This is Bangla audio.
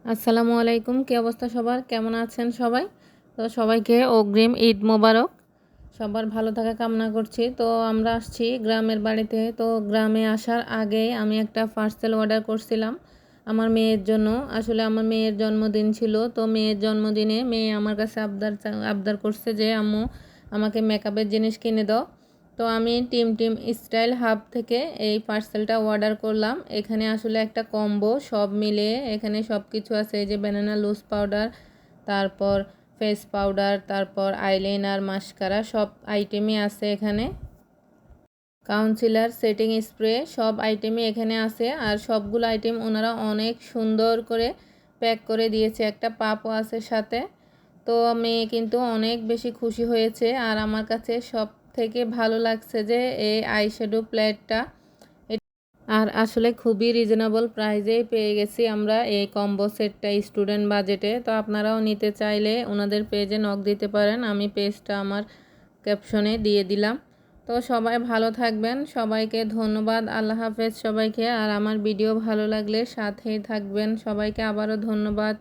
আসসালামু আলাইকুম। কী অবস্থা সবার? কেমন আছেন সবাই? তো সবাইকে অগ্রিম ঈদ মোবারক। সবার ভালো থাকা কামনা করছি। তো আমরা আসছি গ্রামের বাড়িতে। তো গ্রামে আসার আগে আমি একটা পার্সেল অর্ডার করছিলাম আমার মেয়ের জন্য। আসলে আমার মেয়ের জন্মদিন ছিল। তো মেয়ের জন্মদিনে মেয়ে আমার কাছে আবদার করছে যে আম্মু আমাকে মেকআপের জিনিস কিনে দাও। তো আমি টিম টিম স্টাইল হাব থেকে এই পার্সেলটা অর্ডার করলাম। এখানে আসলে একটা কম্বো সব মিলে এখানে সব কিছু আছে। এই যে ব্যানানা লুজ পাউডার, তারপর ফেস পাউডার, তারপর আইলাইনার, মাস্কারা সব আইটেমই আছে এখানে। কাউন্সিলার, সেটিং স্প্রে সব আইটেমই এখানে আছে। আর সবগুলো আইটেম ওনারা অনেক সুন্দর করে প্যাক করে দিয়েছে। একটা পাপও আছে সাথে। তো মেয়ে কিন্তু অনেক বেশি খুশি হয়েছে। আর আমার কাছে সব থেকে ভালো লাগছে যে এই আইশ্যাডো প্লেটটা। আর আসলে খুবই রিজনেবল প্রাইসেই পেয়ে গেছি আমরা এই কম্বো সেটটা স্টুডেন্ট বাজেটে। তো আপনারাও নিতে চাইলে ওনাদের পেজে নক দিতে পারেন। আমি পেজটা আমার ক্যাপশনে দিয়ে দিলাম। তো সবাই ভালো থাকবেন। সবাইকে ধন্যবাদ। আল্লাহ হাফেজ সবাইকে। আর আমার ভিডিও ভালো লাগলে সাথেই থাকবেন। সবাইকে আবারও ধন্যবাদ।